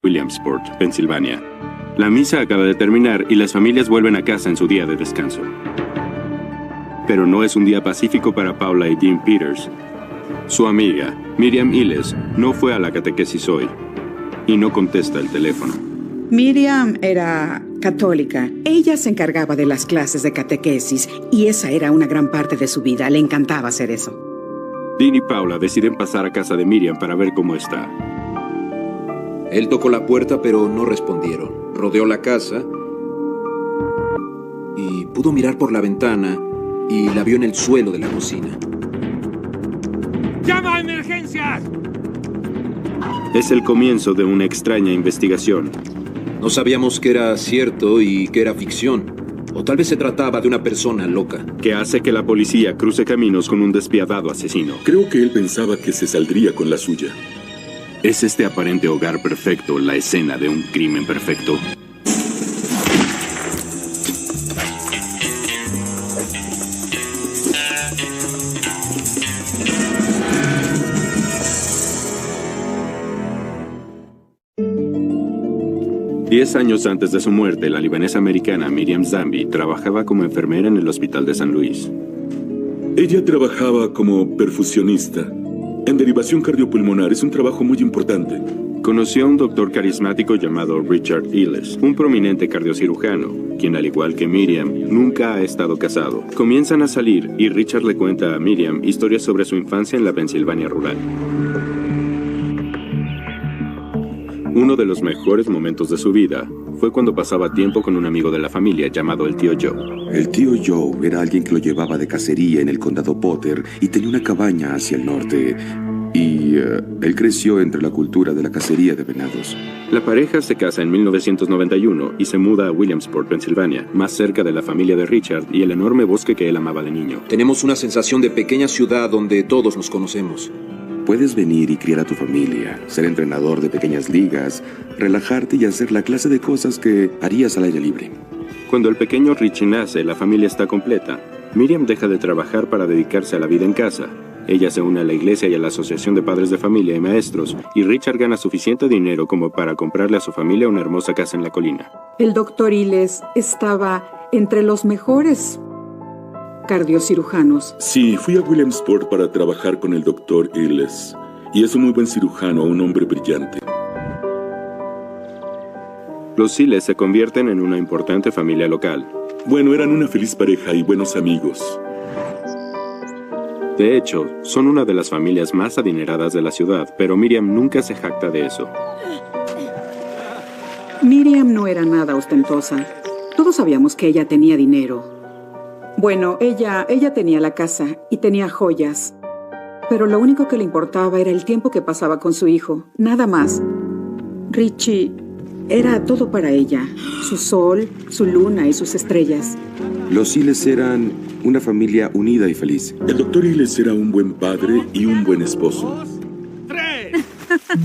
Williamsport, Pensilvania. La misa acaba de terminar y las familias vuelven a casa en su día de descanso. Pero no es un día pacífico para Paula y Dean Peters. Su amiga, Miriam Iles, no fue a la catequesis hoy y no contesta el teléfono. Miriam era católica. Ella se encargaba de las clases de catequesis y esa era una gran parte de su vida. Le encantaba hacer eso. Dean y Paula deciden pasar a casa de Miriam para ver cómo está. Él tocó la puerta, pero no respondieron. Rodeó la casa y pudo mirar por la ventana y la vio en el suelo de la cocina. ¡Llama a emergencias! Es el comienzo de una extraña investigación. No sabíamos que era cierto y que era ficción. O tal vez se trataba de una persona loca. Que hace que la policía cruce caminos con un despiadado asesino. Creo que él pensaba que se saldría con la suya. ¿Es este aparente hogar perfecto la escena de un crimen perfecto? Diez años antes de su muerte, la libanesa americana Miriam Zambi trabajaba como enfermera en el Hospital de San Luis. Ella trabajaba como perfusionista. En derivación cardiopulmonar es un trabajo muy importante. Conoció a un doctor carismático llamado Richard Iles, un prominente cardiocirujano, quien al igual que Miriam, nunca ha estado casado. Comienzan a salir y Richard le cuenta a Miriam historias sobre su infancia en la Pensilvania rural. Uno de los mejores momentos de su vida fue cuando pasaba tiempo con un amigo de la familia llamado el tío Joe. El tío Joe era alguien que lo llevaba de cacería en el condado Potter y tenía una cabaña hacia el norte. Y él creció entre la cultura de la cacería de venados. La pareja se casa en 1991 y se muda a Williamsport, Pensilvania, más cerca de la familia de Richard y el enorme bosque que él amaba de niño. Tenemos una sensación de pequeña ciudad donde todos nos conocemos. Puedes venir y criar a tu familia, ser entrenador de pequeñas ligas, relajarte y hacer la clase de cosas que harías al aire libre. Cuando el pequeño Richie nace, la familia está completa. Miriam deja de trabajar para dedicarse a la vida en casa. Ella se une a la iglesia y a la Asociación de Padres de Familia y Maestros, y Richard gana suficiente dinero como para comprarle a su familia una hermosa casa en la colina. El doctor Iles estaba entre los mejores cardiocirujanos. Sí, fui a Williamsport para trabajar con el doctor Iles. Y es un muy buen cirujano, un hombre brillante. Los Iles se convierten en una importante familia local. Bueno, eran una feliz pareja y buenos amigos. De hecho, son una de las familias más adineradas de la ciudad, pero Miriam nunca se jacta de eso. Miriam no era nada ostentosa. Todos sabíamos que ella tenía dinero. Bueno, ella tenía la casa y tenía joyas. Pero lo único que le importaba era el tiempo que pasaba con su hijo, nada más. Richie era todo para ella, su sol, su luna y sus estrellas. Los Iles eran una familia unida y feliz. El doctor Iles era un buen padre y un buen esposo. 2, 3.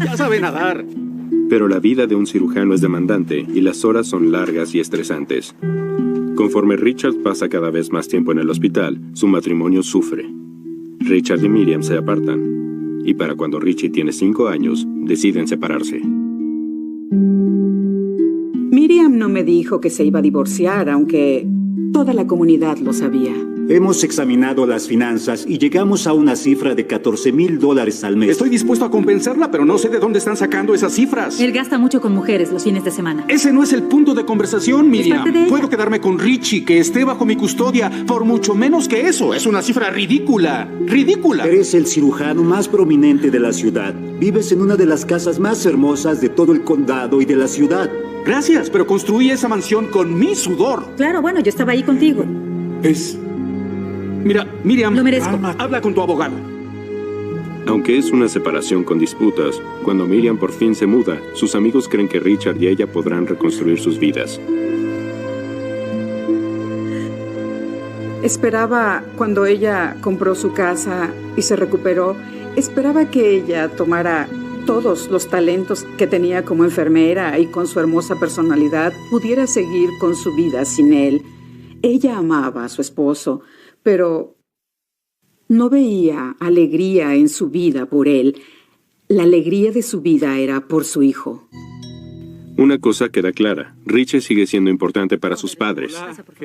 Ya sabe nadar. Pero la vida de un cirujano es demandante y las horas son largas y estresantes. Conforme Richard pasa cada vez más tiempo en el hospital, su matrimonio sufre. Richard y Miriam se apartan, y para cuando Richie tiene 5 años, deciden separarse. Miriam no me dijo que se iba a divorciar, aunque toda la comunidad lo sabía. Hemos examinado las finanzas y llegamos a una cifra de $14,000 al mes. Estoy dispuesto a compensarla, pero no sé de dónde están sacando esas cifras. Él gasta mucho con mujeres los fines de semana. Ese no es el punto de conversación, Miriam. parte de ella. Puedo quedarme con Richie, que esté bajo mi custodia, por mucho menos que eso. Es una cifra ridícula. ¡Ridícula! Eres el cirujano más prominente de la ciudad. Vives en una de las casas más hermosas de todo el condado y de la ciudad. Gracias, pero construí esa mansión con mi sudor. Claro, bueno, yo estaba ahí contigo. Mira, Miriam, Lo merezco. habla con tu abogado. Aunque es una separación con disputas, cuando Miriam por fin se muda, sus amigos creen que Richard y ella podrán reconstruir sus vidas. Esperaba, cuando ella compró su casa y se recuperó, esperaba que ella tomara todos los talentos que tenía como enfermera y con su hermosa personalidad, pudiera seguir con su vida sin él. Ella amaba a su esposo, pero no veía alegría en su vida por él. La alegría de su vida era por su hijo. Una cosa queda clara, Richie sigue siendo importante para sus padres.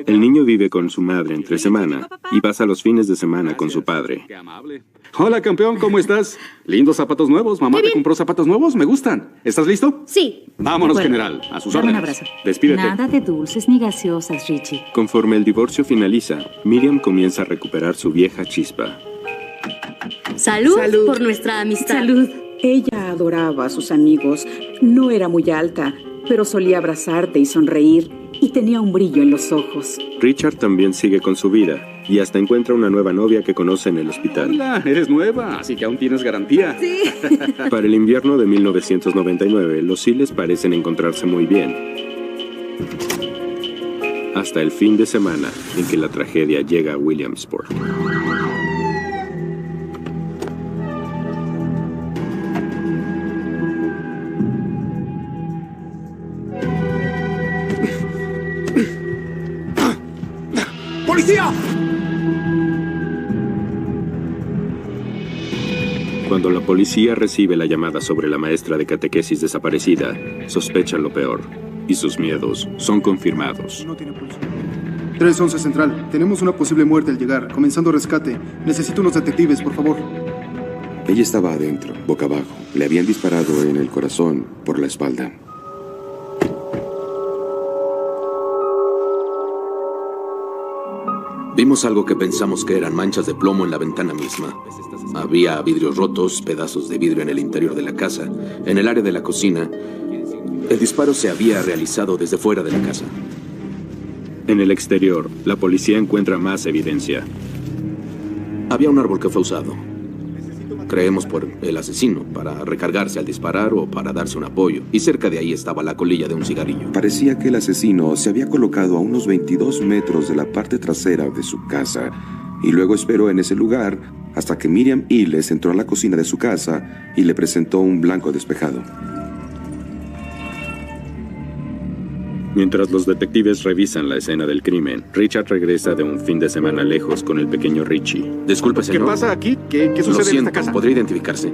El niño vive con su madre entre semana y pasa los fines de semana con su padre. Qué amable. Hola, campeón, ¿cómo estás? Lindos zapatos nuevos. Mamá te compró zapatos nuevos, me gustan. ¿Estás listo? Sí. Vámonos, Bueno, general. A sus dame un órdenes. abrazo. Despídete. Nada de dulces ni gaseosas, Richie. Conforme el divorcio finaliza, Miriam comienza a recuperar su vieja chispa. Salud, por nuestra amistad. Salud. Ella adoraba a sus amigos. No era muy alta, pero solía abrazarte y sonreír, y tenía un brillo en los ojos. Richard también sigue con su vida y hasta encuentra una nueva novia que conoce en el hospital. Hola, eres nueva, así que aún tienes garantía. Sí. Para el invierno de 1999, los Seals parecen encontrarse muy bien. Hasta el fin de semana en que la tragedia llega a Williamsport. ¡Policía! Cuando la policía recibe la llamada sobre la maestra de catequesis desaparecida, sospechan lo peor y sus miedos son confirmados. No tiene pulso. 311 Central. Tenemos una posible muerte al llegar. Comenzando rescate. Necesito unos detectives, por favor. Ella estaba adentro, boca abajo. Le habían disparado en el corazón por la espalda. Vimos algo que pensamos que eran manchas de plomo en la ventana misma. Había vidrios rotos, pedazos de vidrio en el interior de la casa. En el área de la cocina, el disparo se había realizado desde fuera de la casa. En el exterior, la policía encuentra más evidencia. Había un árbol que fue usado. Creemos por el asesino, para recargarse al disparar o para darse un apoyo. Y cerca de ahí estaba la colilla de un cigarrillo. Parecía que el asesino se había colocado a unos 22 metros de la parte trasera de su casa y luego esperó en ese lugar hasta que Miriam Iles entró a la cocina de su casa y le presentó un blanco despejado. Mientras los detectives revisan la escena del crimen, Richard regresa de un fin de semana lejos con el pequeño Richie. Disculpe, señor. ¿Qué pasa aquí? ¿Qué Lo sucede siento, en esta casa? ¿podría identificarse?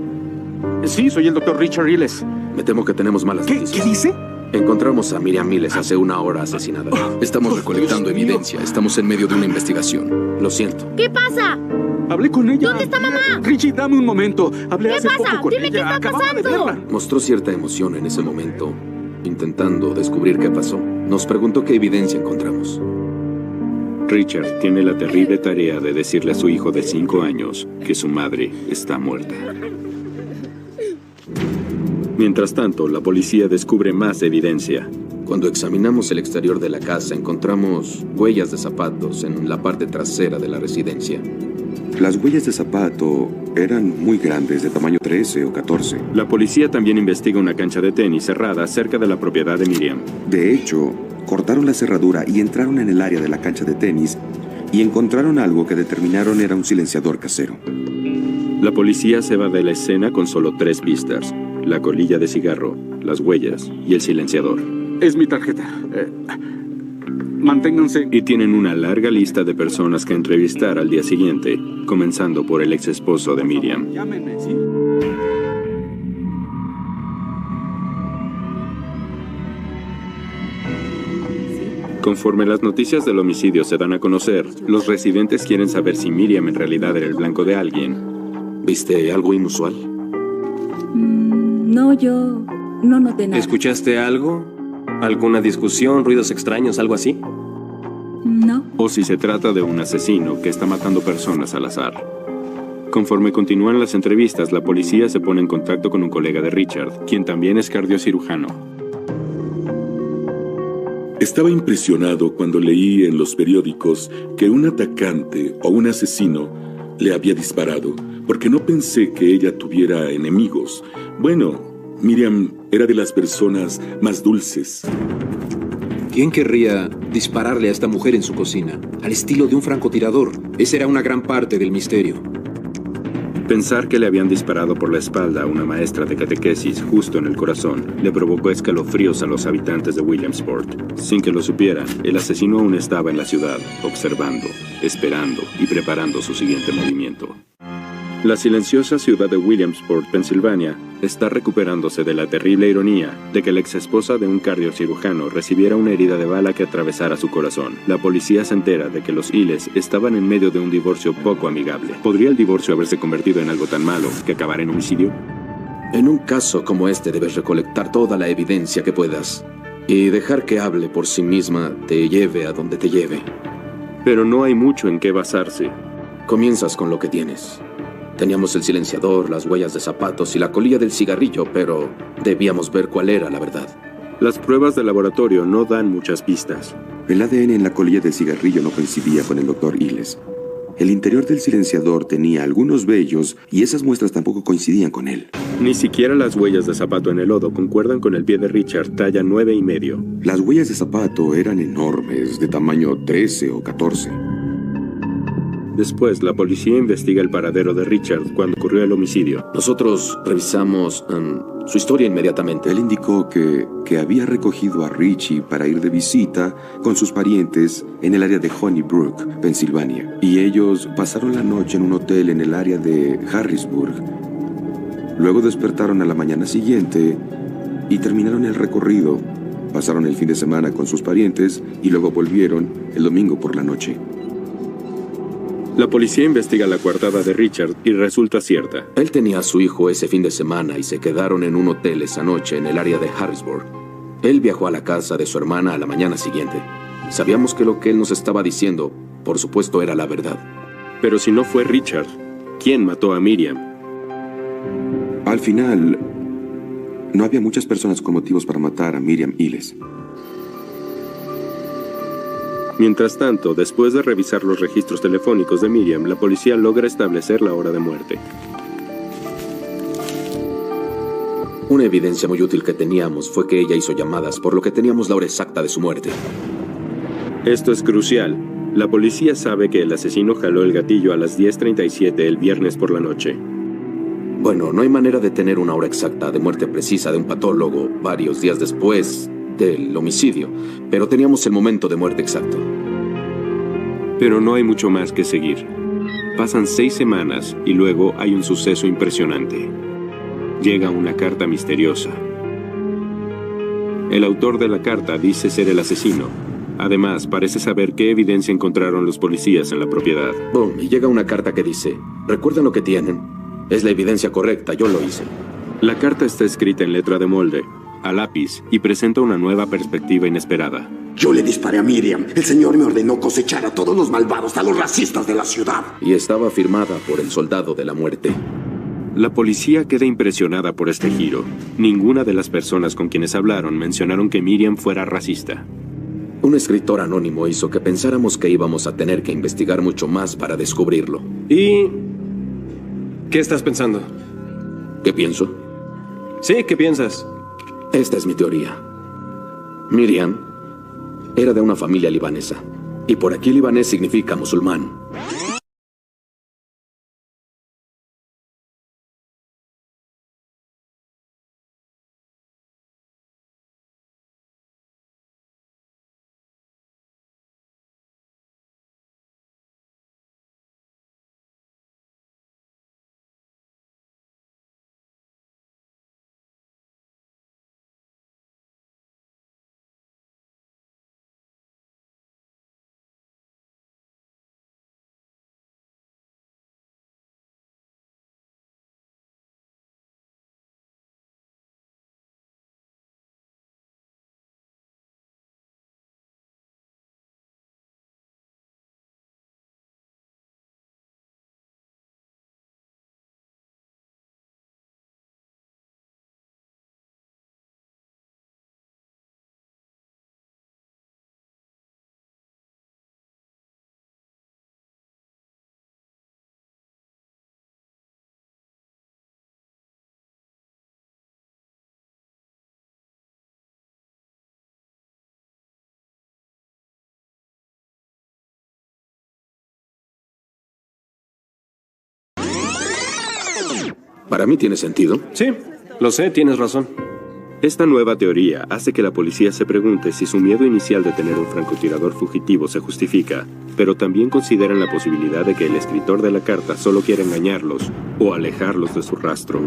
Sí, soy el doctor Richard Iles. Me temo que tenemos malas ¿Qué noticias. dice? Encontramos a Miriam Iles hace una hora asesinada. Estamos recolectando evidencia. Estamos en medio de una investigación. Lo siento. ¿Qué pasa? Hablé con ella. ¿Dónde está mamá? Richie, dame un momento. Hablé ¿Qué hace pasa? poco con Dime ella. qué está Acababa de pasando. verla. Mostró cierta emoción en ese momento, intentando descubrir qué pasó. Nos preguntó qué evidencia encontramos. Richard tiene la terrible tarea de decirle a su hijo de 5 años que su madre está muerta. Mientras tanto, la policía descubre más evidencia. Cuando examinamos el exterior de la casa, encontramos huellas de zapatos en la parte trasera de la residencia. Las huellas de zapato eran muy grandes, de tamaño 13 o 14. La policía también investiga una cancha de tenis cerrada cerca de la propiedad de Miriam. De hecho, cortaron la cerradura y entraron en el área de la cancha de tenis y encontraron algo que determinaron era un silenciador casero. La policía se va de la escena con solo 3 pistas: la colilla de cigarro, las huellas y el silenciador. Es mi tarjeta. Manténganse. Y tienen una larga lista de personas que entrevistar al día siguiente, comenzando por el ex esposo de Miriam. Llámenme, ¿sí? Conforme las noticias del homicidio se dan a conocer, los residentes quieren saber si Miriam en realidad era el blanco de alguien. ¿Viste algo inusual? No, yo no noté nada. ¿Escuchaste algo? ¿Alguna discusión, ruidos extraños, algo así? No. O si se trata de un asesino que está matando personas al azar. Conforme continúan las entrevistas, la policía se pone en contacto con un colega de Richard, quien también es cardiocirujano. Estaba impresionado cuando leí en los periódicos que un atacante o un asesino le había disparado, porque no pensé que ella tuviera enemigos. Bueno, Miriam era de las personas más dulces. ¿Quién querría dispararle a esta mujer en su cocina? Al estilo de un francotirador. Esa era una gran parte del misterio. Pensar que le habían disparado por la espalda a una maestra de catequesis justo en el corazón le provocó escalofríos a los habitantes de Williamsport. Sin que lo supieran, el asesino aún estaba en la ciudad, observando, esperando y preparando su siguiente movimiento. La silenciosa ciudad de Williamsport, Pensilvania, está recuperándose de la terrible ironía de que la exesposa de un cardiocirujano recibiera una herida de bala que atravesara su corazón. La policía se entera de que los Illes estaban en medio de un divorcio poco amigable. ¿Podría el divorcio haberse convertido en algo tan malo que acabara en homicidio? En un caso como este debes recolectar toda la evidencia que puedas y dejar que hable por sí misma, te lleve a donde te lleve. Pero no hay mucho en qué basarse. Comienzas con lo que tienes. Teníamos el silenciador, las huellas de zapatos y la colilla del cigarrillo, pero debíamos ver cuál era la verdad. Las pruebas de laboratorio no dan muchas pistas. El ADN en la colilla del cigarrillo no coincidía con el Dr. Illes. El interior del silenciador tenía algunos vellos y esas muestras tampoco coincidían con él. Ni siquiera las huellas de zapato en el lodo concuerdan con el pie de Richard, talla 9,5. Las huellas de zapato eran enormes, de tamaño 13 o 14. Después, la policía investiga el paradero de Richard cuando ocurrió el homicidio. Nosotros revisamos su historia inmediatamente. Él indicó que había recogido a Richie para ir de visita con sus parientes en el área de Honeybrook, Pensilvania. Y ellos pasaron la noche en un hotel en el área de Harrisburg. Luego despertaron a la mañana siguiente y terminaron el recorrido. Pasaron el fin de semana con sus parientes y luego volvieron el domingo por la noche. La policía investiga la coartada de Richard y resulta cierta. Él tenía a su hijo ese fin de semana y se quedaron en un hotel esa noche en el área de Harrisburg. Él viajó a la casa de su hermana a la mañana siguiente. Sabíamos que lo que él nos estaba diciendo, por supuesto, era la verdad. Pero si no fue Richard, ¿quién mató a Miriam? Al final, no había muchas personas con motivos para matar a Miriam Illes. Mientras tanto, después de revisar los registros telefónicos de Miriam, la policía logra establecer la hora de muerte. Una evidencia muy útil que teníamos fue que ella hizo llamadas, por lo que teníamos la hora exacta de su muerte. Esto es crucial. La policía sabe que el asesino jaló el gatillo a las 10:37 el viernes por la noche. Bueno, no hay manera de tener una hora exacta de muerte precisa de un patólogo varios días después del homicidio, pero teníamos el momento de muerte exacto. Pero no hay mucho más que seguir. Pasan 6 semanas y luego hay un suceso impresionante. Llega una carta misteriosa. El autor de la carta dice ser el asesino. Además, parece saber qué evidencia encontraron los policías en la propiedad. Boom, y llega una carta que dice: ¿recuerdan lo que tienen? Es la evidencia correcta, yo lo hice. La carta está escrita en letra de molde, a lápiz, y presenta una nueva perspectiva inesperada. Yo le disparé a Miriam. El señor me ordenó cosechar a todos los malvados, a los racistas de la ciudad. Y estaba firmada por el soldado de la muerte. La policía queda impresionada por este giro. Ninguna de las personas con quienes hablaron mencionaron que Miriam fuera racista. Un escritor anónimo hizo que pensáramos que íbamos a tener que investigar mucho más para descubrirlo. ¿Y qué estás pensando? ¿Qué pienso? Sí, ¿qué piensas? Esta es mi teoría. Miriam era de una familia libanesa. Y por aquí libanés significa musulmán. ¿Para mí tiene sentido? Sí, lo sé, tienes razón. Esta nueva teoría hace que la policía se pregunte si su miedo inicial de tener un francotirador fugitivo se justifica, pero también consideran la posibilidad de que el escritor de la carta solo quiera engañarlos o alejarlos de su rastro.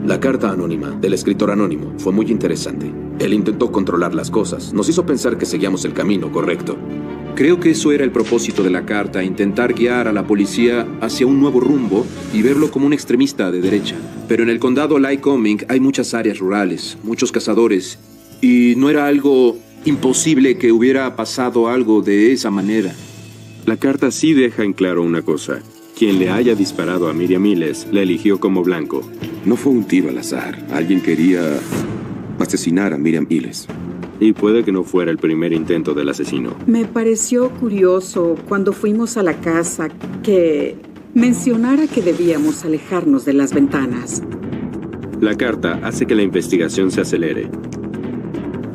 La carta anónima del escritor anónimo fue muy interesante. Él intentó controlar las cosas. Nos hizo pensar que seguíamos el camino correcto. Creo que eso era el propósito de la carta, intentar guiar a la policía hacia un nuevo rumbo y verlo como un extremista de derecha. Pero en el condado Lycoming hay muchas áreas rurales, muchos cazadores, y no era algo imposible que hubiera pasado algo de esa manera. La carta sí deja en claro una cosa. Quien le haya disparado a Miriam Iles la eligió como blanco. No fue un tiro al azar. Alguien quería asesinar a Miriam Iles. Y puede que no fuera el primer intento del asesino. Me pareció curioso cuando fuimos a la casa que mencionara que debíamos alejarnos de las ventanas. La carta hace que la investigación se acelere.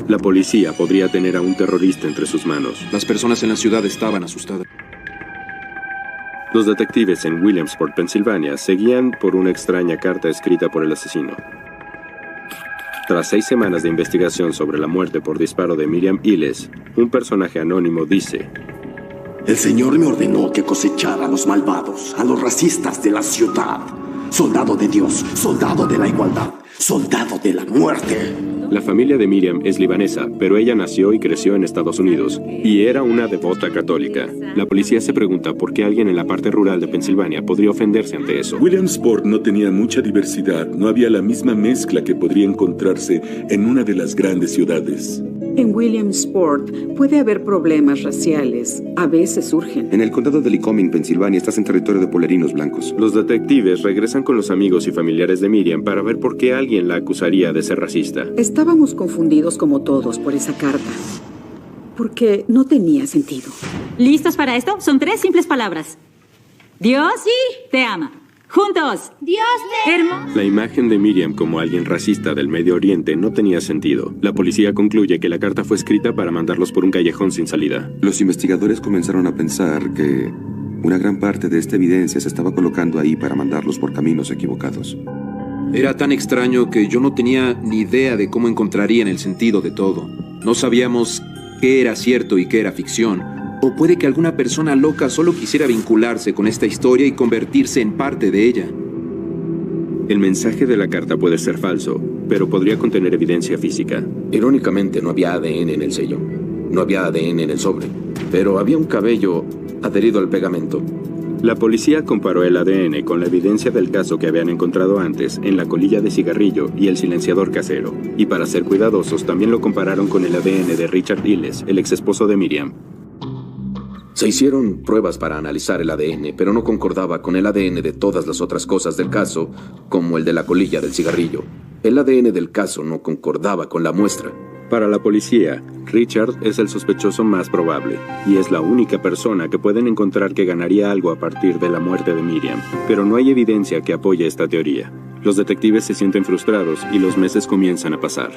La policía podría tener a un terrorista entre sus manos. Las personas en la ciudad estaban asustadas. Los detectives en Williamsport, Pensilvania, seguían por una extraña carta escrita por el asesino. Tras 6 semanas de investigación sobre la muerte por disparo de Miriam Iles, un personaje anónimo dice: El Señor me ordenó que cosechara a los malvados, a los racistas de la ciudad. Soldado de Dios, soldado de la igualdad, soldado de la muerte. La familia de Miriam es libanesa, pero ella nació y creció en Estados Unidos, y era una devota católica. La policía se pregunta por qué alguien en la parte rural de Pensilvania podría ofenderse ante eso. Williamsport no tenía mucha diversidad, no había la misma mezcla que podría encontrarse en una de las grandes ciudades. En Williamsport puede haber problemas raciales. A veces surgen. En el condado de Lycoming, Pensilvania, estás en territorio de polerinos blancos. Los detectives regresan con los amigos y familiares de Miriam para ver por qué alguien la acusaría de ser racista. Estábamos confundidos como todos por esa carta. Porque no tenía sentido. ¿Listos para esto? Son 3 simples palabras. Dios te ama. ¡Juntos! ¡Dios te ama! La imagen de Miriam como alguien racista del Medio Oriente no tenía sentido. La policía concluye que la carta fue escrita para mandarlos por un callejón sin salida. Los investigadores comenzaron a pensar que una gran parte de esta evidencia se estaba colocando ahí para mandarlos por caminos equivocados. Era tan extraño que yo no tenía ni idea de cómo encontrarían el sentido de todo. No sabíamos qué era cierto y qué era ficción. O puede que alguna persona loca solo quisiera vincularse con esta historia y convertirse en parte de ella. El mensaje de la carta puede ser falso, pero podría contener evidencia física. Irónicamente, no había ADN en el sello. No había ADN en el sobre. Pero había un cabello adherido al pegamento. La policía comparó el ADN con la evidencia del caso que habían encontrado antes en la colilla de cigarrillo y el silenciador casero. Y para ser cuidadosos, también lo compararon con el ADN de Richard Iles, el exesposo de Miriam. Se hicieron pruebas para analizar el ADN, pero no concordaba con el ADN de todas las otras cosas del caso, como el de la colilla del cigarrillo. El ADN del caso no concordaba con la muestra. Para la policía, Richard es el sospechoso más probable, y es la única persona que pueden encontrar que ganaría algo a partir de la muerte de Miriam. Pero no hay evidencia que apoye esta teoría. Los detectives se sienten frustrados y los meses comienzan a pasar.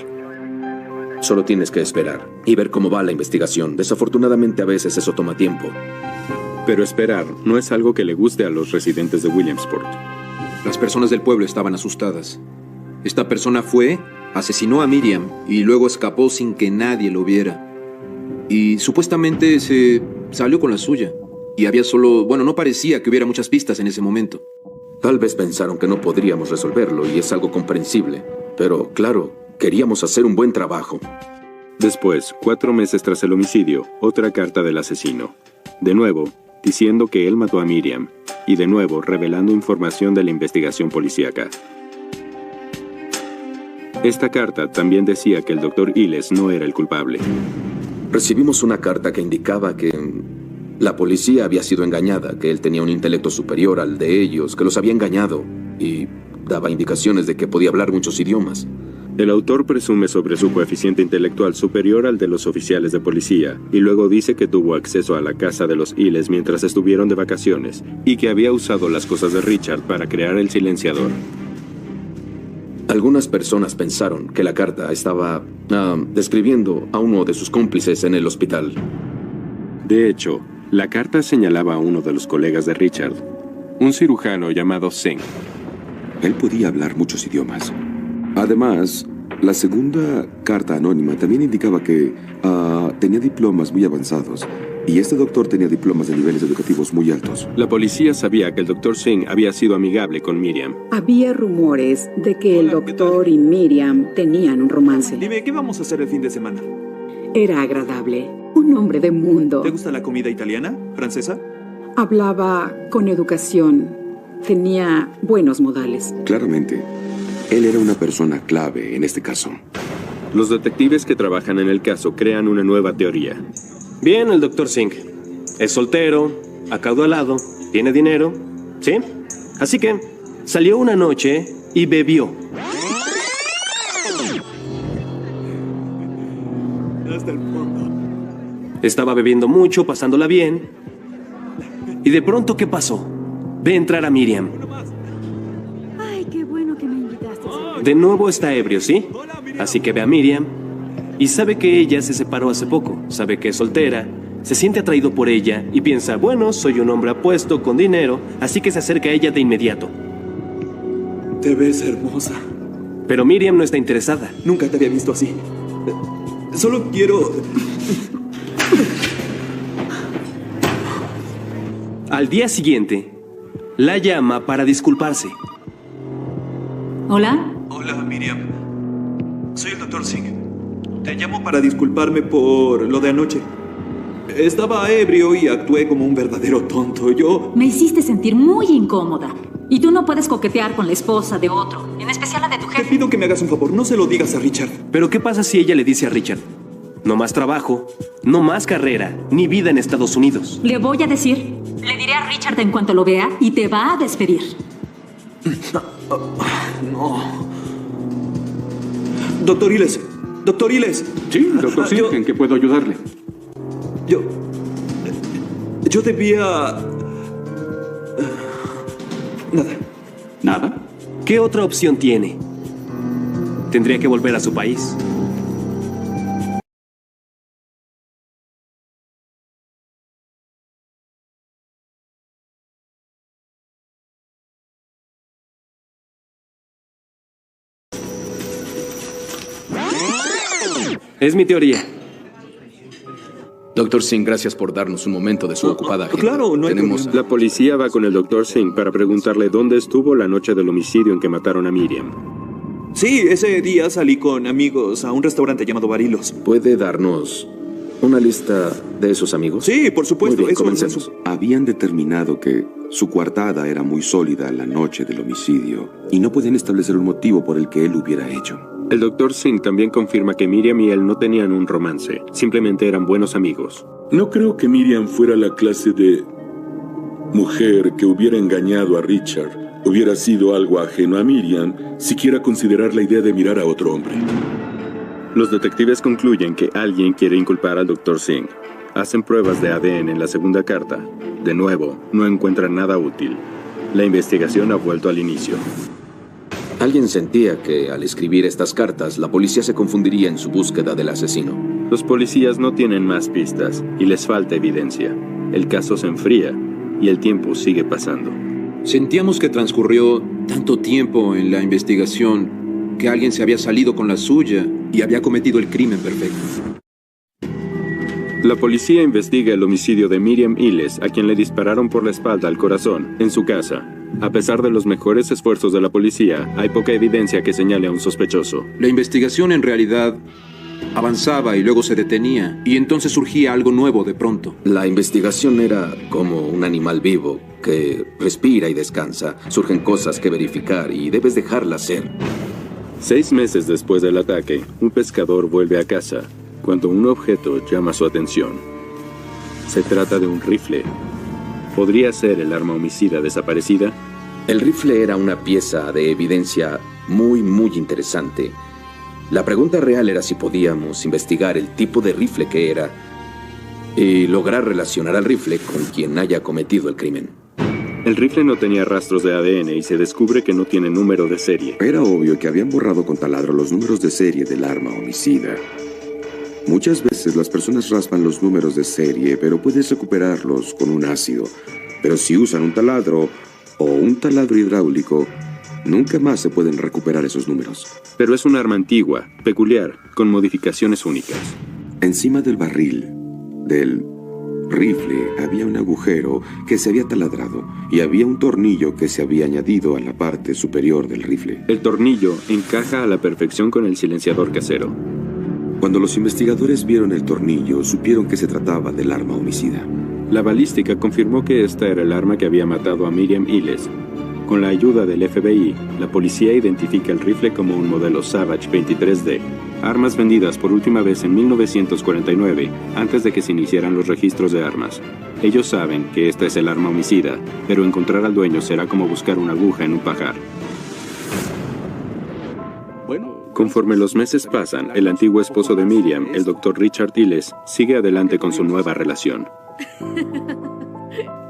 Solo tienes que esperar y ver cómo va la investigación. Desafortunadamente a veces eso toma tiempo. Pero esperar no es algo que le guste a los residentes de Williamsport. Las personas del pueblo estaban asustadas. Esta persona fue, asesinó a Miriam y luego escapó sin que nadie lo viera. Y supuestamente se salió con la suya. Y había solo, no parecía que hubiera muchas pistas en ese momento. Tal vez pensaron que no podríamos resolverlo y es algo comprensible. Pero claro, queríamos hacer un buen trabajo. Después, 4 meses tras el homicidio, otra carta del asesino. De nuevo, diciendo que él mató a Miriam. Y de nuevo, revelando información de la investigación policíaca. Esta carta también decía que el Dr. Iles no era el culpable. Recibimos una carta que indicaba que la policía había sido engañada, que él tenía un intelecto superior al de ellos, que los había engañado y daba indicaciones de que podía hablar muchos idiomas. El autor presume sobre su coeficiente intelectual superior al de los oficiales de policía, y luego dice que tuvo acceso a la casa de los Iles mientras estuvieron de vacaciones, y que había usado las cosas de Richard para crear el silenciador. Algunas personas pensaron que la carta estaba describiendo a uno de sus cómplices en el hospital. De hecho, la carta señalaba a uno de los colegas de Richard, un cirujano llamado Singh. Él podía hablar muchos idiomas. Además, la segunda carta anónima también indicaba que tenía diplomas muy avanzados. Y este doctor tenía diplomas de niveles educativos muy altos. La policía sabía que el Dr. Singh había sido amigable con Miriam. Había rumores de que el doctor y Miriam tenían un romance. Dime, ¿qué vamos a hacer el fin de semana? Era agradable. Un hombre de mundo. ¿Te gusta la comida italiana? ¿Francesa? Hablaba con educación. Tenía buenos modales. Claramente, él era una persona clave en este caso. Los detectives que trabajan en el caso crean una nueva teoría. Bien, el Dr. Singh. Es soltero, acaudalado, tiene dinero, ¿sí? Así que salió una noche y bebió. Hasta el fondo. Estaba bebiendo mucho, pasándola bien. Y de pronto, ¿qué pasó? Ve entrar a Miriam. Ay, qué bueno que me invitaste. De nuevo está ebrio, ¿sí? Así que ve a Miriam y sabe que ella se separó hace poco. Sabe que es soltera, se siente atraído por ella y piensa, bueno, soy un hombre apuesto, con dinero, así que se acerca a ella de inmediato. Te ves hermosa. Pero Miriam no está interesada. Nunca te había visto así. Solo quiero... Al día siguiente, la llama para disculparse. ¿Hola? Hola, Miriam. Soy el Dr. Singh. Te llamo para disculparme por lo de anoche. Estaba ebrio y actué como un verdadero tonto. Me hiciste sentir muy incómoda. Y tú no puedes coquetear con la esposa de otro, en especial la de tu jefe. Te pido que me hagas un favor, no se lo digas a Richard. Pero ¿qué pasa si ella le dice a Richard? No más trabajo, no más carrera, ni vida en Estados Unidos. Le voy a decir. Le diré a Richard en cuanto lo vea y te va a despedir. No. Doctor Iles. Doctor Iles. Sí, doctor Singh, ¿en qué puedo ayudarle? Yo debía... Nada. ¿Nada? ¿Qué otra opción tiene? Tendría que volver a su país. Es mi teoría. Dr. Singh, gracias por darnos un momento de su ocupada agenda. Claro, no hay problema. La policía va con el Dr. Singh para preguntarle dónde estuvo la noche del homicidio en que mataron a Miriam. Sí, ese día salí con amigos a un restaurante llamado Barilos. ¿Puede darnos una lista de esos amigos? Sí, por supuesto. Muy bien, comencemos. Habían determinado que su coartada era muy sólida la noche del homicidio y no podían establecer un motivo por el que él hubiera hecho. El Dr. Singh también confirma que Miriam y él no tenían un romance, simplemente eran buenos amigos. No creo que Miriam fuera la clase de mujer que hubiera engañado a Richard. Hubiera sido algo ajeno a Miriam siquiera considerar la idea de mirar a otro hombre. Los detectives concluyen que alguien quiere inculpar al Dr. Singh. Hacen pruebas de ADN en la segunda carta. De nuevo, no encuentran nada útil. La investigación ha vuelto al inicio. Alguien sentía que al escribir estas cartas, la policía se confundiría en su búsqueda del asesino. Los policías no tienen más pistas y les falta evidencia. El caso se enfría y el tiempo sigue pasando. Sentíamos que transcurrió tanto tiempo en la investigación que alguien se había salido con la suya y había cometido el crimen perfecto. La policía investiga el homicidio de Miriam Iles, a quien le dispararon por la espalda al corazón, en su casa. A pesar de los mejores esfuerzos de la policía, hay poca evidencia que señale a un sospechoso. La investigación en realidad avanzaba y luego se detenía, y entonces surgía algo nuevo de pronto. La investigación era como un animal vivo que respira y descansa. Surgen cosas que verificar y debes dejarlas ser. 6 meses después del ataque, un pescador vuelve a casa cuando un objeto llama su atención. Se trata de un rifle. ¿Podría ser el arma homicida desaparecida? El rifle era una pieza de evidencia muy interesante. La pregunta real era si podíamos investigar el tipo de rifle que era y lograr relacionar al rifle con quien haya cometido el crimen. El rifle no tenía rastros de ADN y se descubre que no tiene número de serie. Era obvio que habían borrado con taladro los números de serie del arma homicida. Muchas veces las personas raspan los números de serie, pero puedes recuperarlos con un ácido. Pero si usan un taladro o un taladro hidráulico, Nunca más se pueden recuperar esos números. Pero es un arma antigua, peculiar, con modificaciones únicas. Encima del barril del rifle había un agujero que se había taladrado y había un tornillo que se había añadido a la parte superior del rifle. El tornillo encaja a la perfección con el silenciador casero. Cuando los investigadores vieron el tornillo, supieron que se trataba del arma homicida. La balística confirmó que esta era el arma que había matado a Miriam Iles. Con la ayuda del FBI, la policía identifica el rifle como un modelo Savage 23D, armas vendidas por última vez en 1949, antes de que se iniciaran los registros de armas. Ellos saben que esta es el arma homicida, pero encontrar al dueño será como buscar una aguja en un pajar. Conforme los meses pasan, el antiguo esposo de Miriam, el Dr. Richard Iles, sigue adelante con su nueva relación.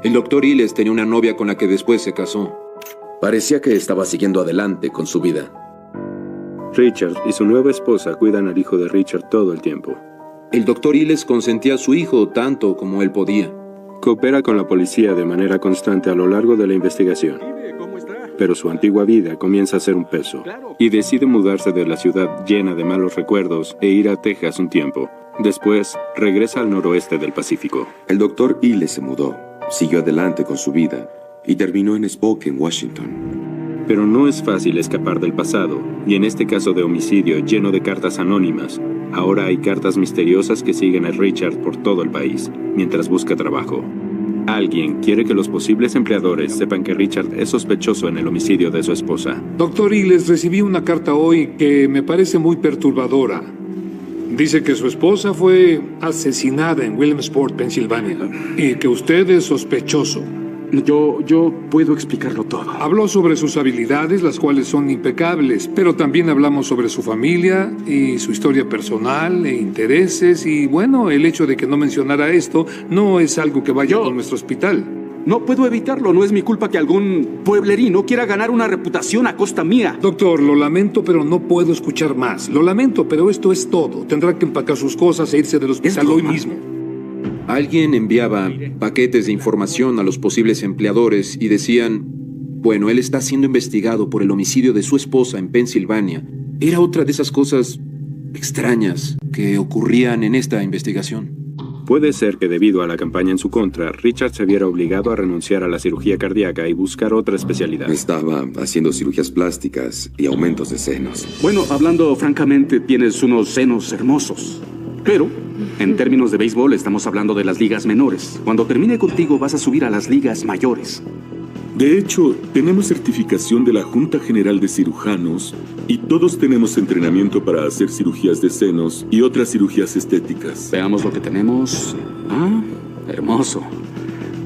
El Dr. Iles tenía una novia con la que después se casó. Parecía que estaba siguiendo adelante con su vida. Richard y su nueva esposa cuidan al hijo de Richard todo el tiempo. El Dr. Iles consentía a su hijo tanto como él podía. Coopera con la policía de manera constante a lo largo de la investigación. Pero su antigua vida comienza a ser un peso y decide mudarse de la ciudad llena de malos recuerdos e ir a Texas un tiempo. Después, regresa al noroeste del Pacífico. El Dr. Iles se mudó, siguió adelante con su vida y terminó en Spokane, Washington. Pero no es fácil escapar del pasado, y en este caso de homicidio lleno de cartas anónimas, ahora hay cartas misteriosas que siguen a Richard por todo el país, mientras busca trabajo. Alguien quiere que los posibles empleadores sepan que Richard es sospechoso en el homicidio de su esposa. Dr. Iles, recibí una carta hoy que me parece muy perturbadora. Dice que su esposa fue asesinada en Williamsport, Pensilvania, y que usted es sospechoso. Yo puedo explicarlo todo. Habló sobre sus habilidades, las cuales son impecables, pero también hablamos sobre su familia y su historia personal e intereses, y bueno, el hecho de que no mencionara esto no es algo que vaya con nuestro hospital. No puedo evitarlo, no es mi culpa que algún pueblerino quiera ganar una reputación a costa mía. Doctor, lo lamento, pero no puedo escuchar más. Lo lamento, pero esto es todo. Tendrá que empacar sus cosas e irse del hospital hoy mismo. Alguien enviaba paquetes de información a los posibles empleadores y decían, bueno, él está siendo investigado por el homicidio de su esposa en Pensilvania. Era otra de esas cosas extrañas que ocurrían en esta investigación. Puede ser que debido a la campaña en su contra, Richard se viera obligado a renunciar a la cirugía cardíaca y buscar otra especialidad. Estaba haciendo cirugías plásticas y aumentos de senos. Bueno, hablando francamente, tienes unos senos hermosos. Pero, en términos de béisbol, estamos hablando de las ligas menores. Cuando termine contigo, vas a subir a las ligas mayores. De hecho, tenemos certificación de la Junta General de Cirujanos y todos tenemos entrenamiento para hacer cirugías de senos y otras cirugías estéticas. Veamos lo que tenemos. Ah, hermoso.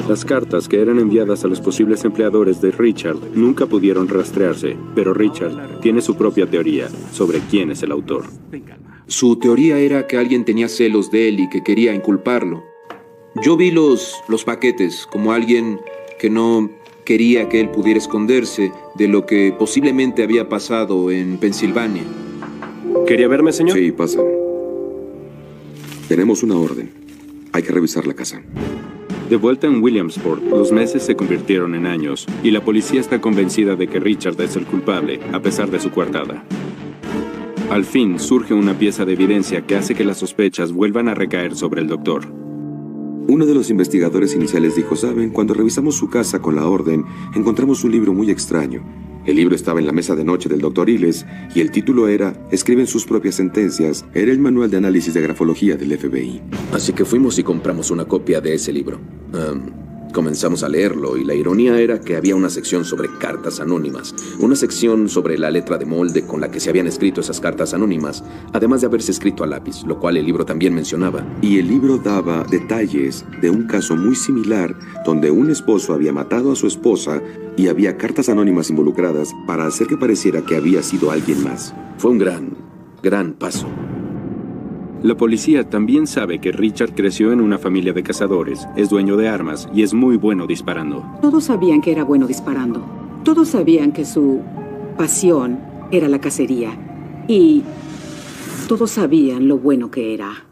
Las cartas que eran enviadas a los posibles empleadores de Richard nunca pudieron rastrearse, pero Richard tiene su propia teoría sobre quién es el autor. Su teoría era que alguien tenía celos de él y que quería inculparlo. Yo vi los paquetes como alguien que no quería que él pudiera esconderse de lo que posiblemente había pasado en Pensilvania. ¿Quería verme, señor? Sí, pasa. Tenemos una orden. Hay que revisar la casa. De vuelta en Williamsport, los meses se convirtieron en años, y la policía está convencida de que Richard es el culpable, a pesar de su coartada. Al fin, surge una pieza de evidencia que hace que las sospechas vuelvan a recaer sobre el doctor. Uno de los investigadores iniciales dijo, ¿saben? Cuando revisamos su casa con la orden, encontramos un libro muy extraño. El libro estaba en la mesa de noche del Dr. Iles y el título era Escriben sus propias sentencias. Era el manual de análisis de grafología del FBI. Así que fuimos y compramos una copia de ese libro. Comenzamos a leerlo y la ironía era que había una sección sobre cartas anónimas, una sección sobre la letra de molde con la que se habían escrito esas cartas anónimas, además de haberse escrito a lápiz, lo cual el libro también mencionaba. Y el libro daba detalles de un caso muy similar donde un esposo había matado a su esposa y había cartas anónimas involucradas para hacer que pareciera que había sido alguien más. Fue un gran paso. La policía también sabe que Richard creció en una familia de cazadores, es dueño de armas y es muy bueno disparando. Todos sabían que era bueno disparando. Todos sabían que su pasión era la cacería. Y todos sabían lo bueno que era.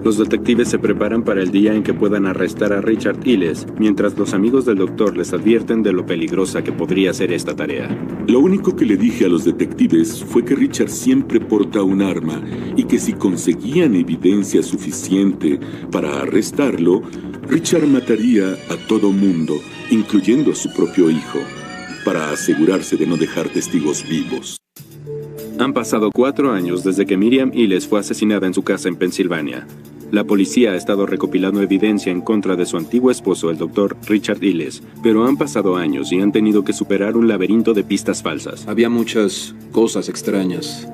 Los detectives se preparan para el día en que puedan arrestar a Richard Iles, mientras los amigos del doctor les advierten de lo peligrosa que podría ser esta tarea. Lo único que le dije a los detectives fue que Richard siempre porta un arma y que si conseguían evidencia suficiente para arrestarlo, Richard mataría a todo mundo, incluyendo a su propio hijo, para asegurarse de no dejar testigos vivos. Han pasado 4 años desde que Miriam Iles fue asesinada en su casa en Pensilvania. La policía ha estado recopilando evidencia en contra de su antiguo esposo, el doctor Richard Iles, pero han pasado años y han tenido que superar un laberinto de pistas falsas. Había muchas cosas extrañas.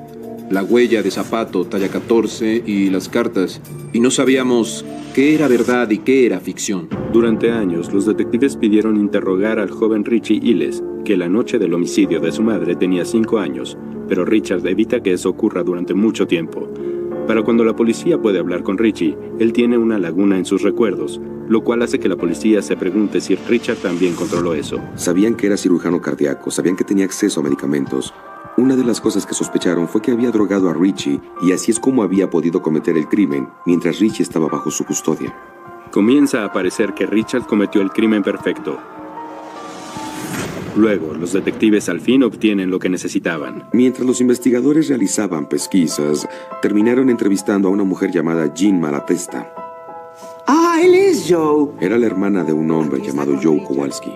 La huella de zapato talla 14 y las cartas. Y no sabíamos qué era verdad y qué era ficción. Durante años, los detectives pidieron interrogar al joven Richie Iles, que la noche del homicidio de su madre tenía 5 años, pero Richard evita que eso ocurra durante mucho tiempo. Para cuando la policía puede hablar con Richie, él tiene una laguna en sus recuerdos, lo cual hace que la policía se pregunte si Richard también controló eso. Sabían que era cirujano cardíaco, sabían que tenía acceso a medicamentos. Una de las cosas que sospecharon fue que había drogado a Richie, y así es como había podido cometer el crimen, mientras Richie estaba bajo su custodia. Comienza a parecer que Richard cometió el crimen perfecto. Luego, los detectives al fin obtienen lo que necesitaban. Mientras los investigadores realizaban pesquisas, terminaron entrevistando a una mujer llamada Jean Malatesta. Ah, él es Joe. Era la hermana de un hombre llamado Joe Kowalski.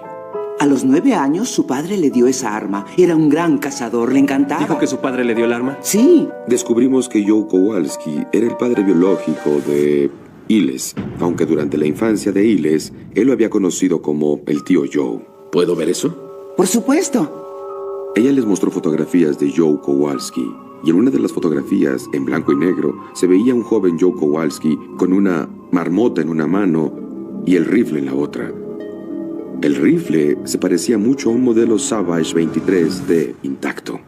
A los 9 años, su padre le dio esa arma. Era un gran cazador, le encantaba. ¿Dijo que su padre le dio el arma? Sí. Descubrimos que Joe Kowalski era el padre biológico de Iles, aunque durante la infancia de Iles, él lo había conocido como el tío Joe. ¿Puedo ver eso? Por supuesto. Ella les mostró fotografías de Joe Kowalski, y en una de las fotografías, en blanco y negro, se veía un joven Joe Kowalski con una marmota en una mano y el rifle en la otra. El rifle se parecía mucho a un modelo Savage 23D intacto.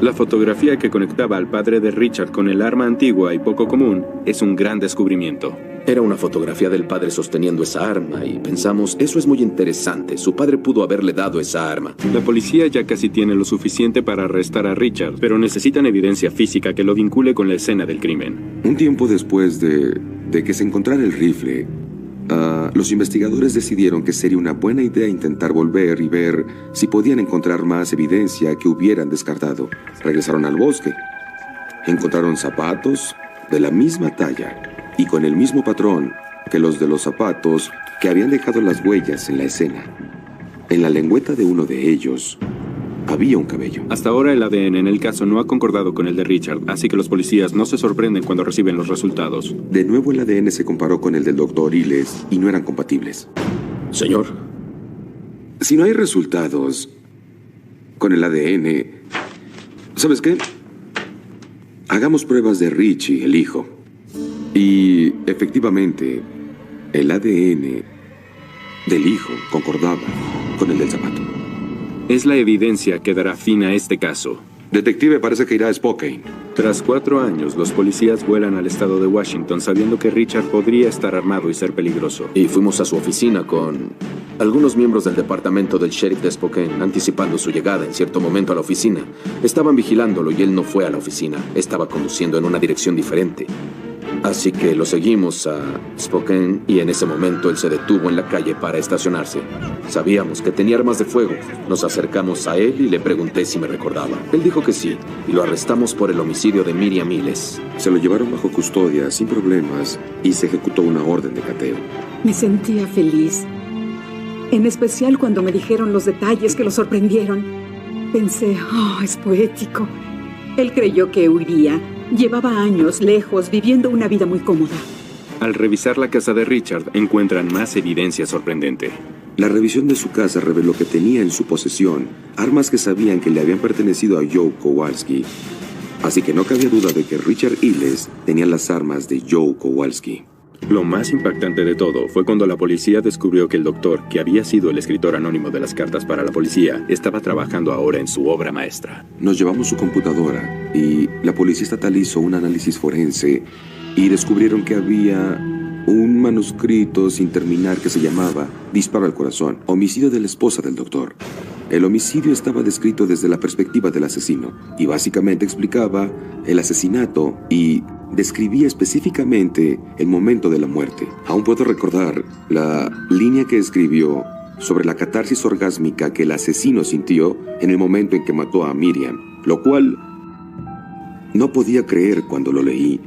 La fotografía que conectaba al padre de Richard con el arma antigua y poco común es un gran descubrimiento. Era una fotografía del padre sosteniendo esa arma y pensamos, eso es muy interesante, su padre pudo haberle dado esa arma. La policía ya casi tiene lo suficiente para arrestar a Richard, pero necesitan evidencia física que lo vincule con la escena del crimen. Un tiempo después de que se encontrara el rifle, los investigadores decidieron que sería una buena idea intentar volver y ver si podían encontrar más evidencia que hubieran descartado. Regresaron al bosque. Encontraron zapatos de la misma talla y con el mismo patrón que los de los zapatos que habían dejado las huellas en la escena. En la lengüeta de uno de ellos había un cabello. Hasta ahora el ADN en el caso no ha concordado con el de Richard, así que los policías no se sorprenden cuando reciben los resultados. De nuevo el ADN se comparó con el del Dr. Iles y no eran compatibles. Señor. Si no hay resultados con el ADN, ¿sabes qué? Hagamos pruebas de Richie, el hijo. Y efectivamente, el ADN del hijo concordaba con el del zapato. Es la evidencia que dará fin a este caso. Detective, parece que irá a Spokane. Tras 4 años, los policías vuelan al estado de Washington sabiendo que Richard podría estar armado y ser peligroso. Y fuimos a su oficina con algunos miembros del departamento del sheriff de Spokane, anticipando su llegada en cierto momento a la oficina. Estaban vigilándolo y él no fue a la oficina. Estaba conduciendo en una dirección diferente. Así que lo seguimos a Spokane y en ese momento él se detuvo en la calle para estacionarse. Sabíamos que tenía armas de fuego. Nos acercamos a él y le pregunté si me recordaba. Él dijo que sí, y lo arrestamos por el homicidio de Miriam Iles. Se lo llevaron bajo custodia sin problemas y se ejecutó una orden de cateo. Me sentía feliz. En especial cuando me dijeron los detalles que lo sorprendieron. Pensé, es poético. Él creyó que huiría. Llevaba años lejos, viviendo una vida muy cómoda. Al revisar la casa de Richard, encuentran más evidencia sorprendente. La revisión de su casa reveló que tenía en su posesión armas que sabían que le habían pertenecido a Joe Kowalski. Así que no cabía duda de que Richard Iles tenía las armas de Joe Kowalski. Lo más impactante de todo fue cuando la policía descubrió que el doctor, que había sido el escritor anónimo de las cartas para la policía, estaba trabajando ahora en su obra maestra. Nos llevamos su computadora y la policía estatal hizo un análisis forense y descubrieron que había un manuscrito sin terminar que se llamaba Disparo al corazón, homicidio de la esposa del doctor. El homicidio estaba descrito desde la perspectiva del asesino y básicamente explicaba el asesinato y describía específicamente el momento de la muerte. Aún puedo recordar la línea que escribió sobre la catarsis orgásmica que el asesino sintió en el momento en que mató a Miriam, lo cual no podía creer cuando lo leí.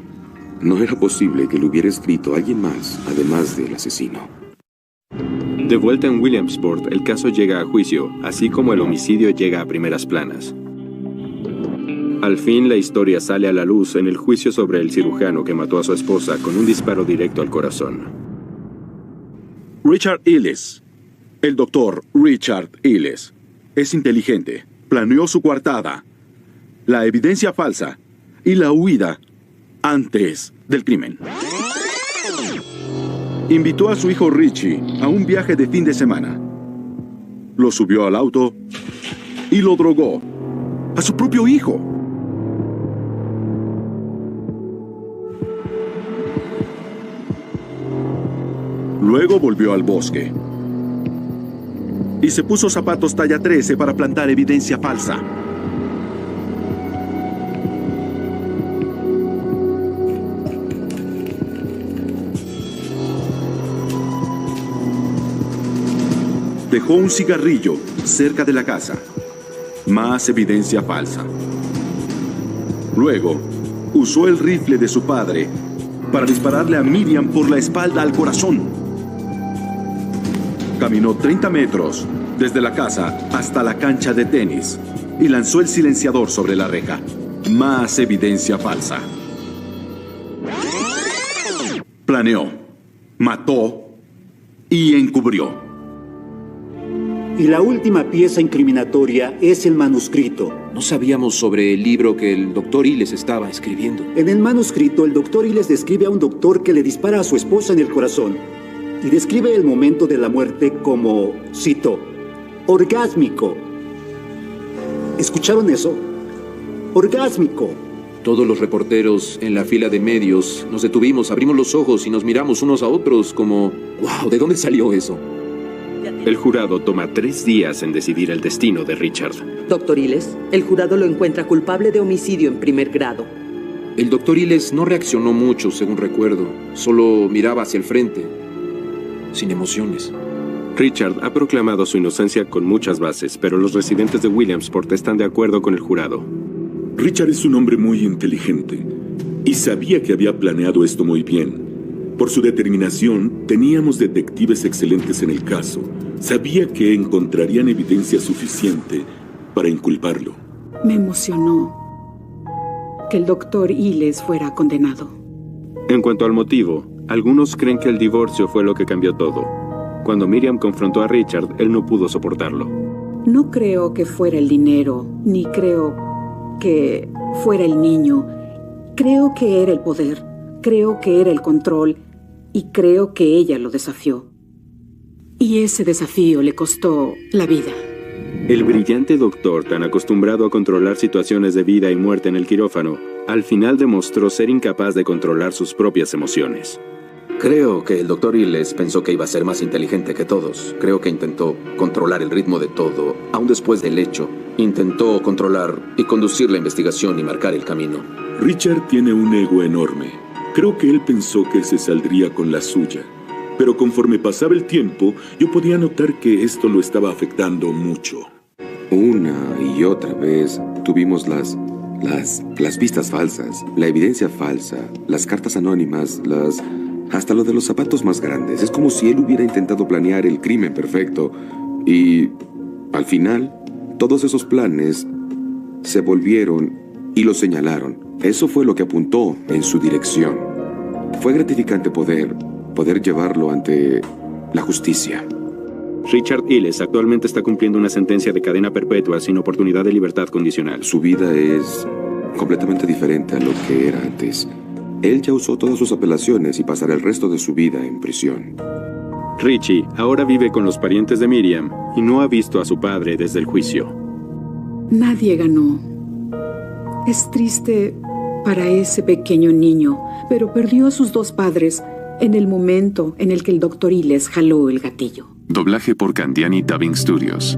No era posible que lo hubiera escrito alguien más, además del asesino. De vuelta en Williamsport, el caso llega a juicio, así como el homicidio llega a primeras planas. Al fin, la historia sale a la luz en el juicio sobre el cirujano que mató a su esposa con un disparo directo al corazón. Richard Illes. El doctor Richard Illes. Es inteligente. Planeó su coartada, la evidencia falsa y la huida antes del crimen. Invitó a su hijo Richie a un viaje de fin de semana. Lo subió al auto y lo drogó. A su propio hijo. Luego volvió al bosque y se puso zapatos talla 13 para plantar evidencia falsa. Dejó un cigarrillo cerca de la casa. Más evidencia falsa. Luego, usó el rifle de su padre para dispararle a Miriam por la espalda al corazón. Caminó 30 metros desde la casa hasta la cancha de tenis y lanzó el silenciador sobre la reja. Más evidencia falsa. Planeó, mató y encubrió. Y la última pieza incriminatoria es el manuscrito. No sabíamos sobre el libro que el doctor Illes estaba escribiendo. En el manuscrito, el doctor Illes describe a un doctor que le dispara a su esposa en el corazón y describe el momento de la muerte como, cito, orgásmico. ¿Escucharon eso? Orgásmico. Todos los reporteros en la fila de medios nos detuvimos, abrimos los ojos y nos miramos unos a otros como, wow, ¿de dónde salió eso? El jurado toma 3 días en decidir el destino de Richard. Doctor Illes, el jurado lo encuentra culpable de homicidio en primer grado. El doctor Illes no reaccionó mucho, según recuerdo. Solo miraba hacia el frente, sin emociones. Richard ha proclamado su inocencia con muchas bases, pero los residentes de Williamsport están de acuerdo con el jurado. Richard es un hombre muy inteligente y sabía que había planeado esto muy bien. Por su determinación, teníamos detectives excelentes en el caso. Sabía que encontrarían evidencia suficiente para inculparlo. Me emocionó que el doctor Illes fuera condenado. En cuanto al motivo, algunos creen que el divorcio fue lo que cambió todo. Cuando Miriam confrontó a Richard, él no pudo soportarlo. No creo que fuera el dinero, ni creo que fuera el niño. Creo que era el poder, creo que era el control, y creo que ella lo desafió. Y ese desafío le costó la vida. El brillante doctor, tan acostumbrado a controlar situaciones de vida y muerte en el quirófano, al final demostró ser incapaz de controlar sus propias emociones. Creo que el doctor Illes pensó que iba a ser más inteligente que todos. Creo que intentó controlar el ritmo de todo, aún después del hecho. Intentó controlar y conducir la investigación y marcar el camino. Richard tiene un ego enorme. Creo que él pensó que se saldría con la suya. Pero conforme pasaba el tiempo, yo podía notar que esto lo estaba afectando mucho. Una y otra vez tuvimos las pistas falsas, la evidencia falsa, las cartas anónimas, hasta lo de los zapatos más grandes. Es como si él hubiera intentado planear el crimen perfecto. Y al final, todos esos planes se volvieron y lo señalaron. Eso fue lo que apuntó en su dirección. Fue gratificante poder llevarlo ante la justicia. Richard Illes actualmente está cumpliendo una sentencia de cadena perpetua sin oportunidad de libertad condicional. Su vida es completamente diferente a lo que era antes. Él ya usó todas sus apelaciones y pasará el resto de su vida en prisión. Richie ahora vive con los parientes de Miriam y no ha visto a su padre desde el juicio. Nadie ganó. Es triste para ese pequeño niño, pero perdió a sus 2 padres en el momento en el que el doctor Illes jaló el gatillo. Doblaje por Candiani Dubbing Studios.